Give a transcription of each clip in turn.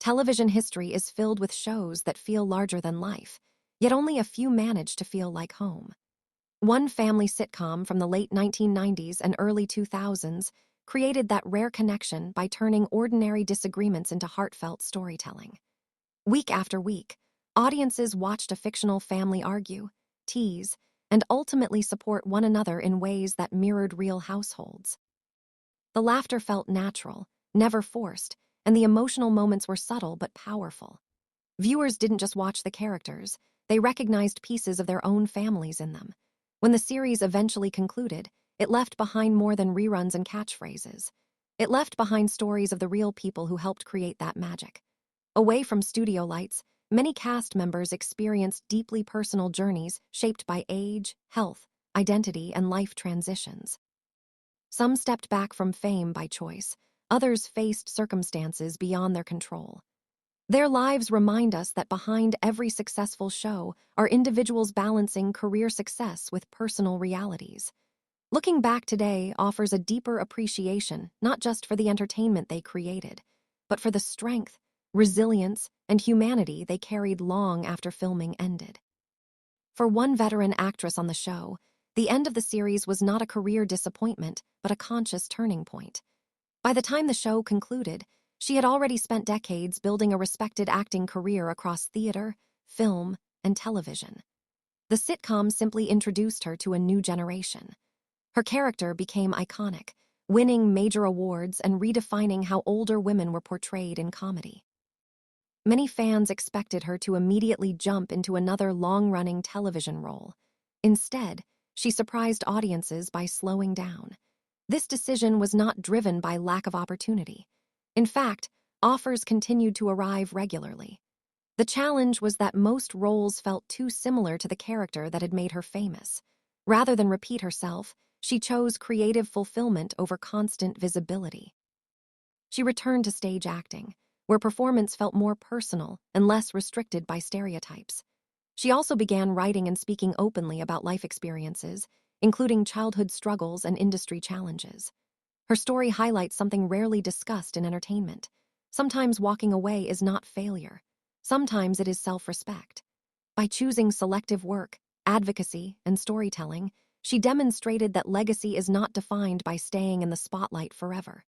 Television history is filled with shows that feel larger than life, yet only a few manage to feel like home. One family sitcom from the late 1990s and early 2000s created that rare connection by turning ordinary disagreements into heartfelt storytelling. Week after week, audiences watched a fictional family argue, tease, and ultimately support one another in ways that mirrored real households. The laughter felt natural, never forced, and the emotional moments were subtle but powerful. Viewers didn't just watch the characters, they recognized pieces of their own families in them. When the series eventually concluded, it left behind more than reruns and catchphrases. It left behind stories of the real people who helped create that magic. Away from studio lights, many cast members experienced deeply personal journeys shaped by age, health, identity, and life transitions. Some stepped back from fame by choice, others faced circumstances beyond their control. Their lives remind us that behind every successful show are individuals balancing career success with personal realities. Looking back today offers a deeper appreciation not just for the entertainment they created, but for the strength, resilience, and humanity they carried long after filming ended. For one veteran actress on the show, the end of the series was not a career disappointment, but a conscious turning point. By the time the show concluded, she had already spent decades building a respected acting career across theater, film, and television. The sitcom simply introduced her to a new generation. Her character became iconic, winning major awards and redefining how older women were portrayed in comedy. Many fans expected her to immediately jump into another long-running television role. Instead, she surprised audiences by slowing down. This decision was not driven by lack of opportunity. In fact, offers continued to arrive regularly. The challenge was that most roles felt too similar to the character that had made her famous. Rather than repeat herself, she chose creative fulfillment over constant visibility. She returned to stage acting, where performance felt more personal and less restricted by stereotypes. She also began writing and speaking openly about life experiences, including childhood struggles and industry challenges. Her story highlights something rarely discussed in entertainment. Sometimes walking away is not failure. Sometimes it is self-respect. By choosing selective work, advocacy, and storytelling, she demonstrated that legacy is not defined by staying in the spotlight forever.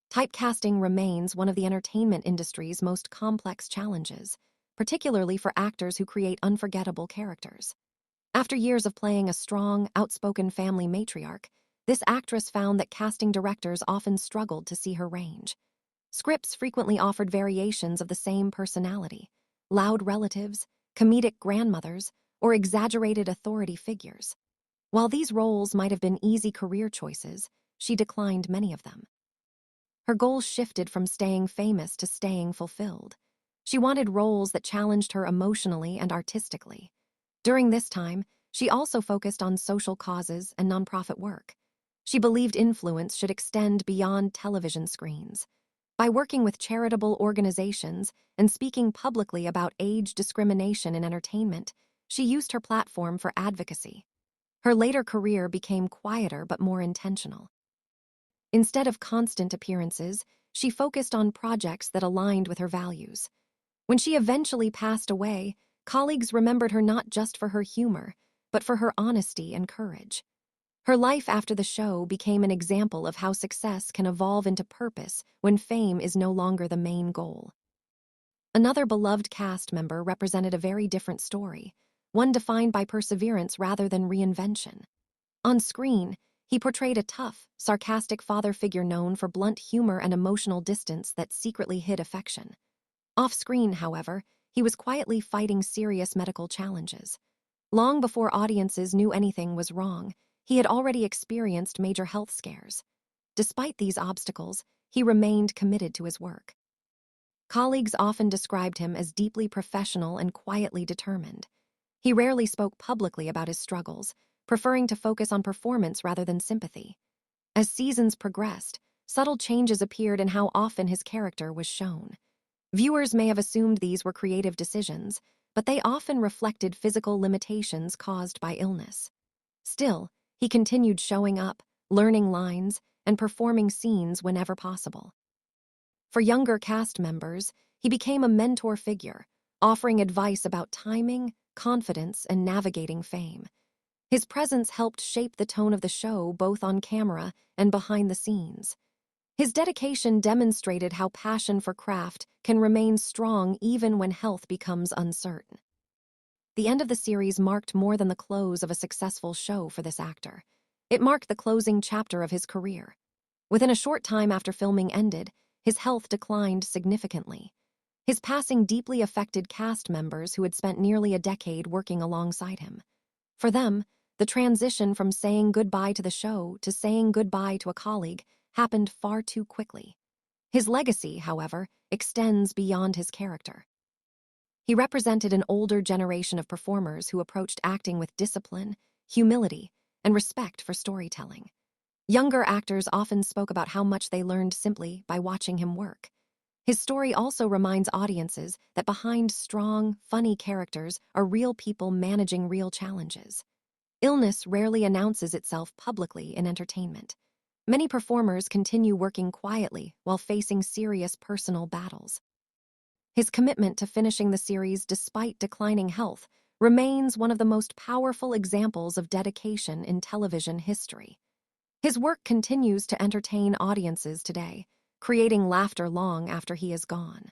Typecasting remains one of the entertainment industry's most complex challenges, particularly for actors who create unforgettable characters. After years of playing a strong, outspoken family matriarch, this actress found that casting directors often struggled to see her range. Scripts frequently offered variations of the same personality: loud relatives, comedic grandmothers, or exaggerated authority figures. While these roles might have been easy career choices, she declined many of them. Her goals shifted from staying famous to staying fulfilled. She wanted roles that challenged her emotionally and artistically. During this time, she also focused on social causes and nonprofit work. She believed influence should extend beyond television screens. By working with charitable organizations and speaking publicly about age discrimination in entertainment, she used her platform for advocacy. Her later career became quieter but more intentional. Instead of constant appearances, she focused on projects that aligned with her values. When she eventually passed away, colleagues remembered her not just for her humor, but for her honesty and courage. Her life after the show became an example of how success can evolve into purpose when fame is no longer the main goal. Another beloved cast member represented a very different story, one defined by perseverance rather than reinvention. On screen, he portrayed a tough, sarcastic father figure known for blunt humor and emotional distance that secretly hid affection. Off-screen, however, he was quietly fighting serious medical challenges. Long before audiences knew anything was wrong, he had already experienced major health scares. Despite these obstacles, he remained committed to his work. Colleagues often described him as deeply professional and quietly determined. He rarely spoke publicly about his struggles, preferring to focus on performance rather than sympathy. As seasons progressed, subtle changes appeared in how often his character was shown. Viewers may have assumed these were creative decisions, but they often reflected physical limitations caused by illness. Still, he continued showing up, learning lines, and performing scenes whenever possible. For younger cast members, he became a mentor figure, offering advice about timing, confidence, and navigating fame. His presence helped shape the tone of the show both on camera and behind the scenes. His dedication demonstrated how passion for craft can remain strong even when health becomes uncertain. The end of the series marked more than the close of a successful show for this actor. It marked the closing chapter of his career. Within a short time after filming ended, his health declined significantly. His passing deeply affected cast members who had spent nearly a decade working alongside him. For them, the transition from saying goodbye to the show to saying goodbye to a colleague happened far too quickly. His legacy, however, extends beyond his character. He represented an older generation of performers who approached acting with discipline, humility, and respect for storytelling. Younger actors often spoke about how much they learned simply by watching him work. His story also reminds audiences that behind strong, funny characters are real people managing real challenges. Illness rarely announces itself publicly in entertainment. Many performers continue working quietly while facing serious personal battles. His commitment to finishing the series despite declining health remains one of the most powerful examples of dedication in television history. His work continues to entertain audiences today, creating laughter long after he is gone.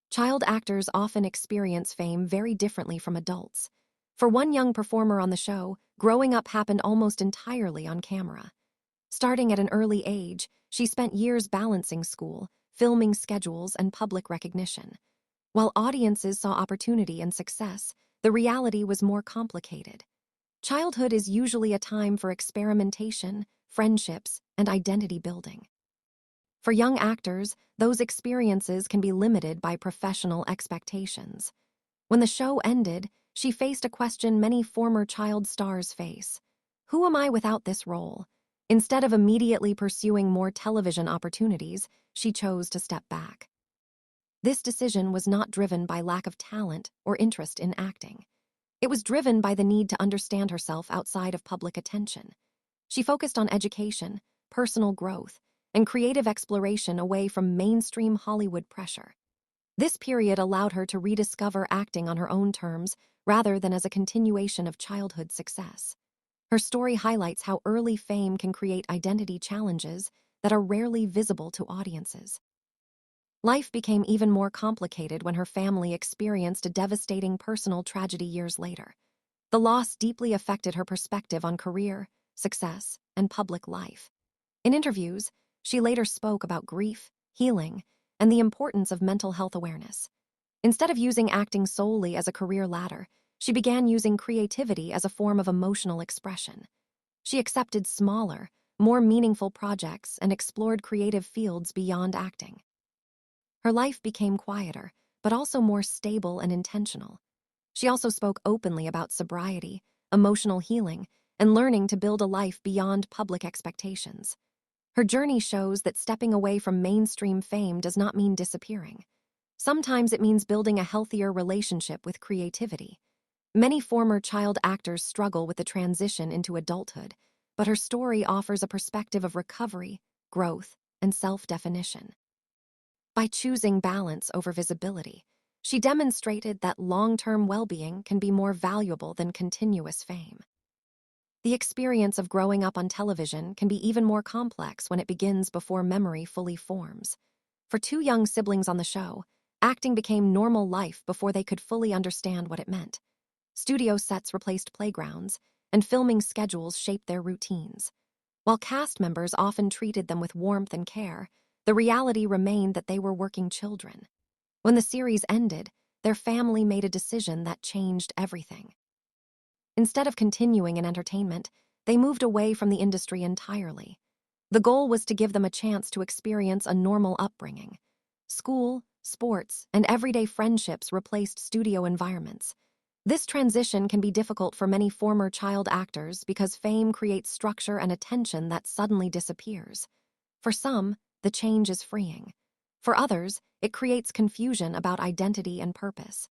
Child actors often experience fame very differently from adults. For one young performer on the show, growing up happened almost entirely on camera. Starting at an early age, she spent years balancing school, filming schedules, and public recognition. While audiences saw opportunity and success, the reality was more complicated. Childhood is usually a time for experimentation, friendships, and identity building. For young actors, those experiences can be limited by professional expectations. When the show ended, she faced a question many former child stars face. Who am I without this role? Instead of immediately pursuing more television opportunities, she chose to step back. This decision was not driven by lack of talent or interest in acting. It was driven by the need to understand herself outside of public attention. She focused on education, personal growth, and creative exploration away from mainstream Hollywood pressure. This period allowed her to rediscover acting on her own terms rather than as a continuation of childhood success. Her story highlights how early fame can create identity challenges that are rarely visible to audiences. Life became even more complicated when her family experienced a devastating personal tragedy years later. The loss deeply affected her perspective on career, success, and public life. In interviews, she later spoke about grief, healing, and the importance of mental health awareness. Instead of using acting solely as a career ladder, she began using creativity as a form of emotional expression. She accepted smaller, more meaningful projects and explored creative fields beyond acting. Her life became quieter, but also more stable and intentional. She also spoke openly about sobriety, emotional healing, and learning to build a life beyond public expectations. Her journey shows that stepping away from mainstream fame does not mean disappearing. Sometimes it means building a healthier relationship with creativity. Many former child actors struggle with the transition into adulthood, but her story offers a perspective of recovery, growth, and self-definition. By choosing balance over visibility, she demonstrated that long-term well-being can be more valuable than continuous fame. The experience of growing up on television can be even more complex when it begins before memory fully forms. For two young siblings on the show, acting became normal life before they could fully understand what it meant. Studio sets replaced playgrounds, and filming schedules shaped their routines. While cast members often treated them with warmth and care, the reality remained that they were working children. When the series ended, their family made a decision that changed everything. Instead of continuing in entertainment, they moved away from the industry entirely. The goal was to give them a chance to experience a normal upbringing. School, sports, and everyday friendships replaced studio environments. This transition can be difficult for many former child actors because fame creates structure and attention that suddenly disappears. For some, the change is freeing. For others, it creates confusion about identity and purpose.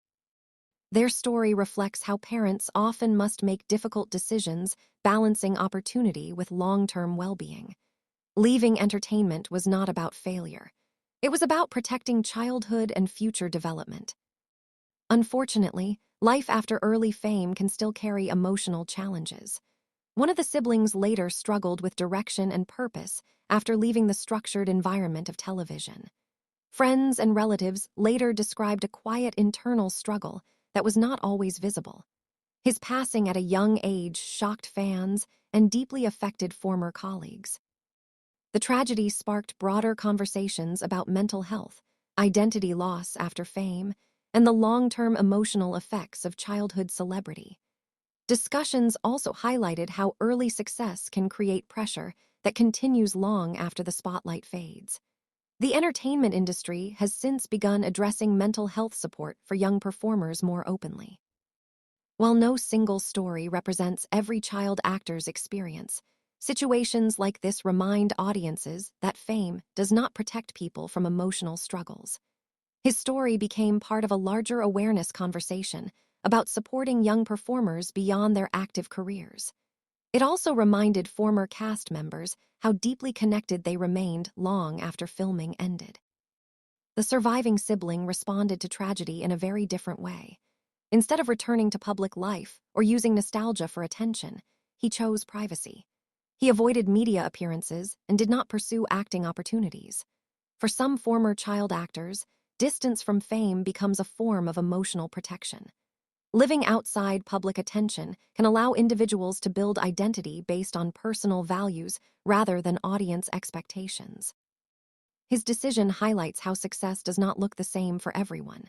Their story reflects how parents often must make difficult decisions, balancing opportunity with long-term well-being. Leaving entertainment was not about failure. It was about protecting childhood and future development. Unfortunately, life after early fame can still carry emotional challenges. One of the siblings later struggled with direction and purpose after leaving the structured environment of television. Friends and relatives later described a quiet internal struggle that was not always visible. His passing at a young age shocked fans and deeply affected former colleagues. The tragedy sparked broader conversations about mental health, identity loss after fame, and the long-term emotional effects of childhood celebrity. Discussions also highlighted how early success can create pressure that continues long after the spotlight fades. The entertainment industry has since begun addressing mental health support for young performers more openly. While no single story represents every child actor's experience, situations like this remind audiences that fame does not protect people from emotional struggles. His story became part of a larger awareness conversation about supporting young performers beyond their active careers. It also reminded former cast members how deeply connected they remained long after filming ended. The surviving sibling responded to tragedy in a very different way. Instead of returning to public life or using nostalgia for attention, he chose privacy. He avoided media appearances and did not pursue acting opportunities. For some former child actors, distance from fame becomes a form of emotional protection. Living outside public attention can allow individuals to build identity based on personal values rather than audience expectations. His decision highlights how success does not look the same for everyone.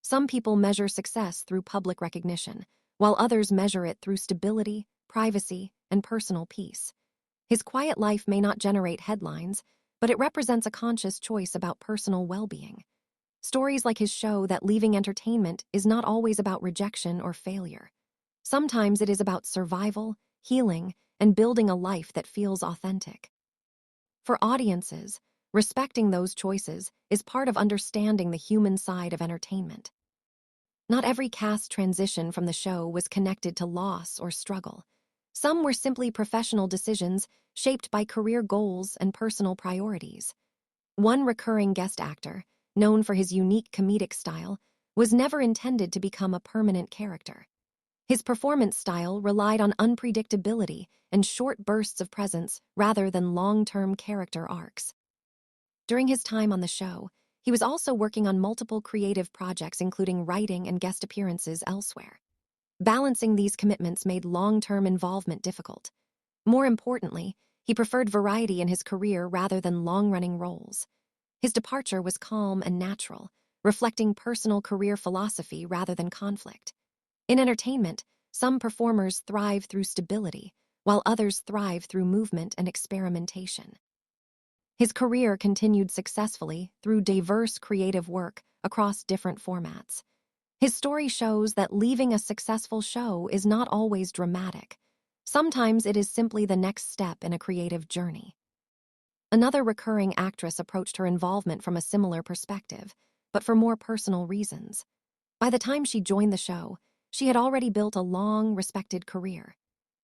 Some people measure success through public recognition, while others measure it through stability, privacy, and personal peace. His quiet life may not generate headlines, but it represents a conscious choice about personal well-being. Stories like his show that leaving entertainment is not always about rejection or failure. Sometimes it is about survival, healing, and building a life that feels authentic. For audiences, respecting those choices is part of understanding the human side of entertainment. Not every cast transition from the show was connected to loss or struggle. Some were simply professional decisions shaped by career goals and personal priorities. One recurring guest actor, known for his unique comedic style, was never intended to become a permanent character. His performance style relied on unpredictability and short bursts of presence rather than long-term character arcs. During his time on the show, he was also working on multiple creative projects, including writing and guest appearances elsewhere. Balancing these commitments made long-term involvement difficult. More importantly, he preferred variety in his career rather than long-running roles. His departure was calm and natural, reflecting personal career philosophy rather than conflict. In entertainment, some performers thrive through stability, while others thrive through movement and experimentation. His career continued successfully through diverse creative work across different formats. His story shows that leaving a successful show is not always dramatic. Sometimes it is simply the next step in a creative journey. Another recurring actress approached her involvement from a similar perspective, but for more personal reasons. By the time she joined the show, she had already built a long, respected career.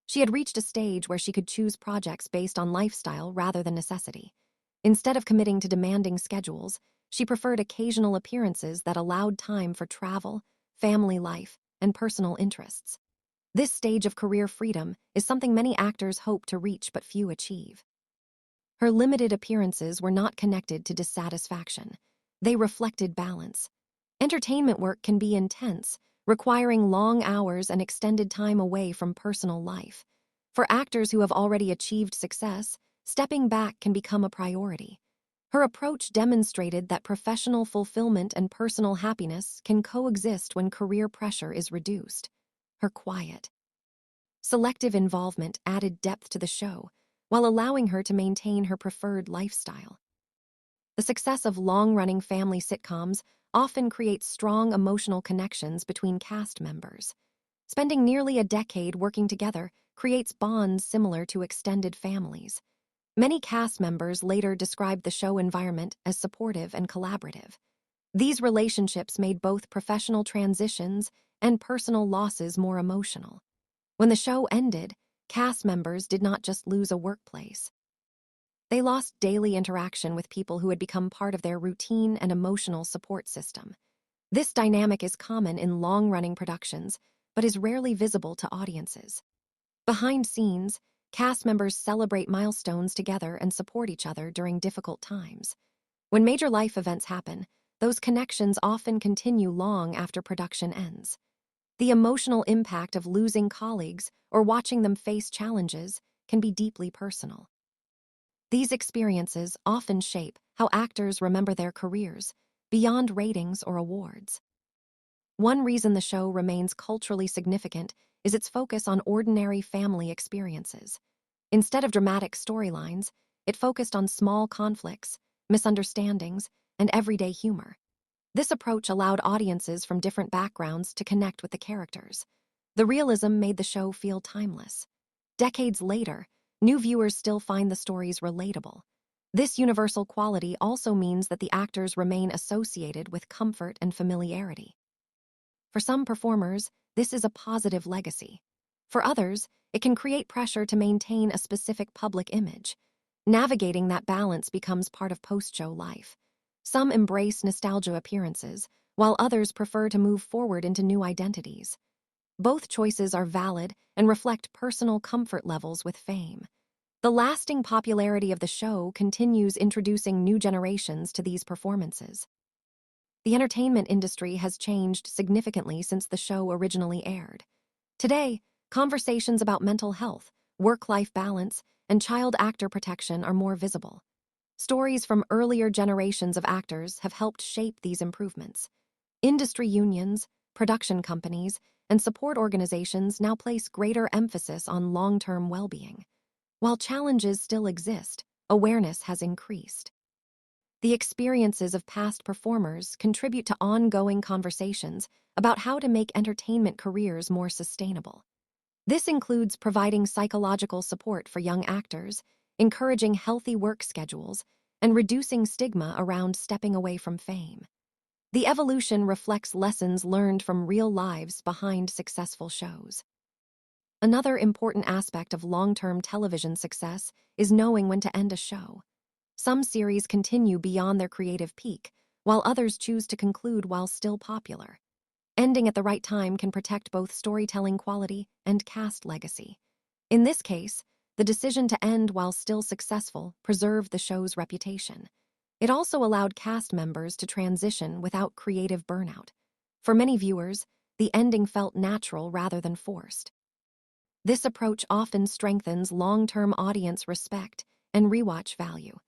She had reached a stage where she could choose projects based on lifestyle rather than necessity. Instead of committing to demanding schedules, she preferred occasional appearances that allowed time for travel, family life, and personal interests. This stage of career freedom is something many actors hope to reach but few achieve. Her limited appearances were not connected to dissatisfaction. They reflected balance. Entertainment work can be intense, requiring long hours and extended time away from personal life. For actors who have already achieved success, stepping back can become a priority. Her approach demonstrated that professional fulfillment and personal happiness can coexist when career pressure is reduced. Her quiet, selective involvement added depth to the show, while allowing her to maintain her preferred lifestyle. The success of long-running family sitcoms often creates strong emotional connections between cast members. Spending nearly a decade working together creates bonds similar to extended families. Many cast members later described the show environment as supportive and collaborative. These relationships made both professional transitions and personal losses more emotional. When the show ended, cast members did not just lose a workplace. They lost daily interaction with people who had become part of their routine and emotional support system. This dynamic is common in long-running productions, but is rarely visible to audiences. Behind scenes, cast members celebrate milestones together and support each other during difficult times. When major life events happen, those connections often continue long after production ends. The emotional impact of losing colleagues or watching them face challenges can be deeply personal. These experiences often shape how actors remember their careers, beyond ratings or awards. One reason the show remains culturally significant is its focus on ordinary family experiences. Instead of dramatic storylines, it focused on small conflicts, misunderstandings, and everyday humor. This approach allowed audiences from different backgrounds to connect with the characters. The realism made the show feel timeless. Decades later, new viewers still find the stories relatable. This universal quality also means that the actors remain associated with comfort and familiarity. For some performers, this is a positive legacy. For others, it can create pressure to maintain a specific public image. Navigating that balance becomes part of post-show life. Some embrace nostalgia appearances, while others prefer to move forward into new identities. Both choices are valid and reflect personal comfort levels with fame. The lasting popularity of the show continues introducing new generations to these performances. The entertainment industry has changed significantly since the show originally aired. Today, conversations about mental health, work-life balance, and child actor protection are more visible. Stories from earlier generations of actors have helped shape these improvements. Industry unions, production companies, and support organizations now place greater emphasis on long-term well-being. While challenges still exist, awareness has increased. The experiences of past performers contribute to ongoing conversations about how to make entertainment careers more sustainable. This includes providing psychological support for young actors, encouraging healthy work schedules, and reducing stigma around stepping away from fame. The evolution reflects lessons learned from real lives behind successful shows. Another important aspect of long-term television success is knowing when to end a show. Some series continue beyond their creative peak, while others choose to conclude while still popular. Ending at the right time can protect both storytelling quality and cast legacy. In this case, the decision to end while still successful preserved the show's reputation. It also allowed cast members to transition without creative burnout. For many viewers, the ending felt natural rather than forced. This approach often strengthens long-term audience respect and rewatch value.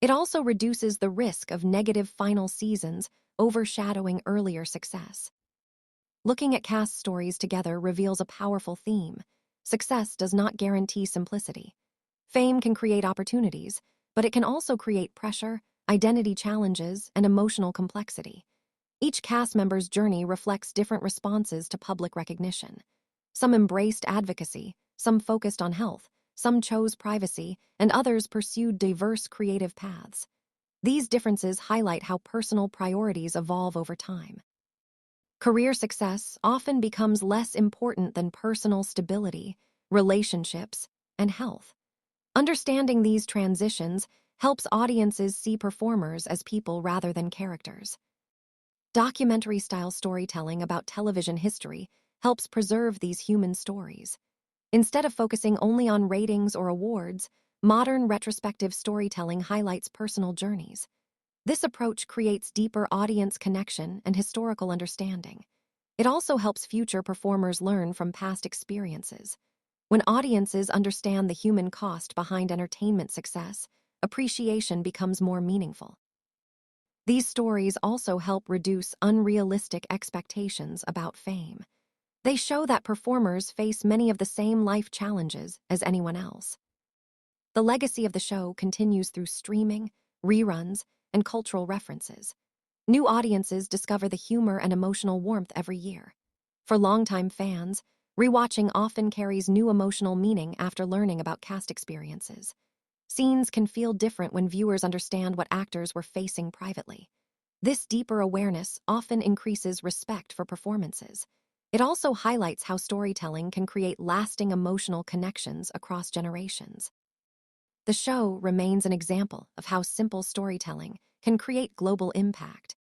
It also reduces the risk of negative final seasons overshadowing earlier success. Looking at cast stories together reveals a powerful theme. Success does not guarantee simplicity. Fame can create opportunities, but it can also create pressure, identity challenges, and emotional complexity. Each cast member's journey reflects different responses to public recognition. Some embraced advocacy, some focused on health, some chose privacy, and others pursued diverse creative paths. These differences highlight how personal priorities evolve over time. Career success often becomes less important than personal stability, relationships, and health. Understanding these transitions helps audiences see performers as people rather than characters. Documentary-style storytelling about television history helps preserve these human stories. Instead of focusing only on ratings or awards, modern retrospective storytelling highlights personal journeys. This approach creates deeper audience connection and historical understanding. It also helps future performers learn from past experiences. When audiences understand the human cost behind entertainment success, appreciation becomes more meaningful. These stories also help reduce unrealistic expectations about fame. They show that performers face many of the same life challenges as anyone else. The legacy of the show continues through streaming, reruns, and cultural references. New audiences discover the humor and emotional warmth every year. For longtime fans, rewatching often carries new emotional meaning after learning about cast experiences. Scenes can feel different when viewers understand what actors were facing privately. This deeper awareness often increases respect for performances. It also highlights how storytelling can create lasting emotional connections across generations. The show remains an example of how simple storytelling can create global impact,